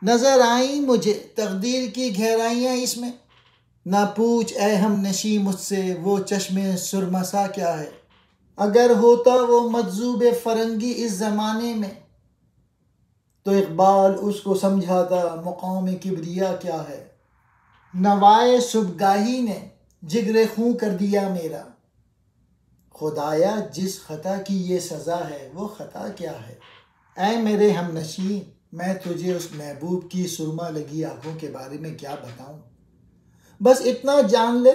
نظر آئیں مجھے تقدیر کی گہرائیاں اس میں، نہ پوچھ اے ہم نشیں مجھ سے وہ چشم سرمسا کیا ہے۔ اگر ہوتا وہ مجذوب فرنگی اس زمانے میں، تو اقبال اس کو سمجھاتا مقام کبریا کیا ہے۔ نوائے صبحگاہی نے جگر خوں کر دیا میرا، خدایا جس خطا کی یہ سزا ہے وہ خطا کیا ہے۔ اے میرے ہم نشیں، میں تجھے اس محبوب کی سرما لگی آنکھوں کے بارے میں کیا بتاؤں، بس اتنا جان لے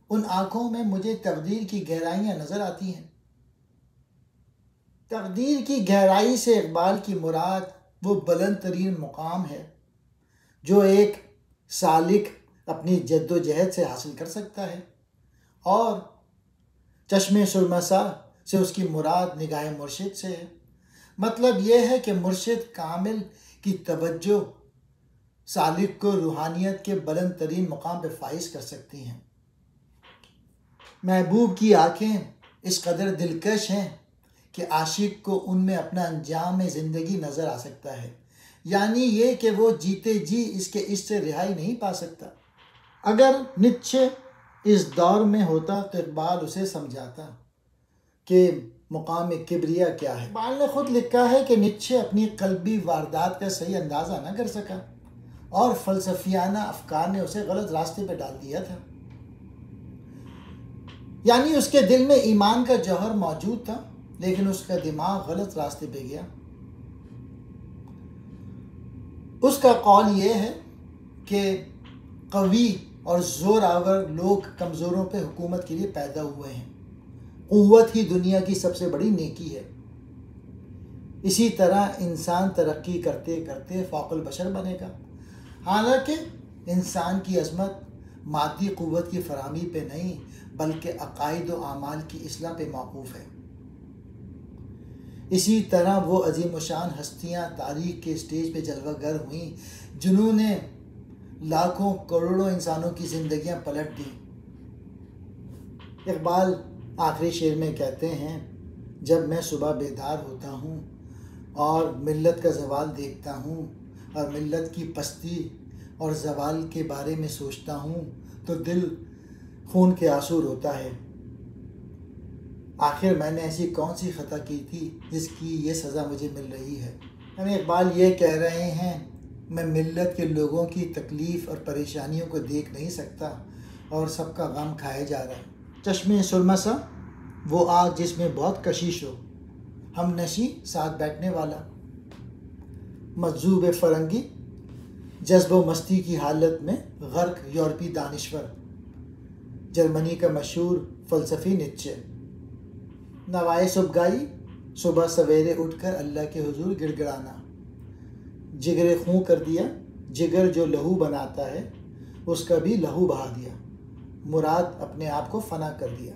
ان آنکھوں میں مجھے تقدیر کی گہرائیاں نظر آتی ہیں۔ تقدیر کی گہرائی سے اقبال کی مراد وہ بلند ترین مقام ہے جو ایک سالک اپنی جد و جہد سے حاصل کر سکتا ہے، اور چشم سرمسا سے اس کی مراد نگاہ مرشد سے ہے۔ مطلب یہ ہے کہ مرشد کامل کی توجہ سالک کو روحانیت کے بلند ترین مقام پہ فائز کر سکتی ہیں۔ محبوب کی آنکھیں اس قدر دلکش ہیں کہ عاشق کو ان میں اپنا انجام زندگی نظر آ سکتا ہے، یعنی یہ کہ وہ جیتے جی اس کے عشق سے رہائی نہیں پا سکتا۔ اگر نیچے اس دور میں ہوتا تو اقبال اسے سمجھاتا کہ مقام کبریا کیا ہے۔ اقبال نے خود لکھا ہے کہ نیچے اپنی قلبی واردات کا صحیح اندازہ نہ کر سکا اور فلسفیانہ افکار نے اسے غلط راستے پہ ڈال دیا تھا، یعنی اس کے دل میں ایمان کا جوہر موجود تھا لیکن اس کا دماغ غلط راستے پہ گیا۔ اس کا قول یہ ہے کہ قوی اور زور آور لوگ کمزوروں پہ حکومت کے لیے پیدا ہوئے ہیں، قوت ہی دنیا کی سب سے بڑی نیکی ہے۔ اسی طرح انسان ترقی کرتے کرتے فوق البشر بنے گا، حالانکہ انسان کی عظمت مادی قوت کی فراہمی پہ نہیں بلکہ عقائد و اعمال کی اصلاح پہ موقوف ہے۔ اسی طرح وہ عظیم الشان ہستیاں تاریخ کے اسٹیج پہ جلوہ گر ہوئیں جنہوں نے لاکھوں کروڑوں انسانوں کی زندگیاں پلٹ دیں۔ اقبال آخری شعر میں کہتے ہیں، جب میں صبح بیدار ہوتا ہوں اور ملت کا زوال دیکھتا ہوں اور ملت کی پستی اور زوال کے بارے میں سوچتا ہوں تو دل خون کے آنسو روتا ہے۔ آخر میں نے ایسی کون سی خطا کی تھی جس کی یہ سزا مجھے مل رہی ہے۔ یعنی اقبال یہ کہہ رہے ہیں، میں ملت کے لوگوں کی تکلیف اور پریشانیوں کو دیکھ نہیں سکتا اور سب کا غم کھائے جا رہا ہے۔ چشم سرمسا وہ آگ جس میں بہت کشش ہو، ہم نشیں ساتھ بیٹھنے والا، مجذوب فرنگی جذب و مستی کی حالت میں غرق یورپی دانشور، جرمنی کا مشہور فلسفی نیچے۔ نوائے صبحگاہی صبح سویرے اٹھ کر اللہ کے حضور گڑ گڑانا، جگر خوں کر دیا، جگر جو لہو بناتا ہے اس کا بھی لہو بہا دیا، مراد اپنے آپ کو فنا کر دیا۔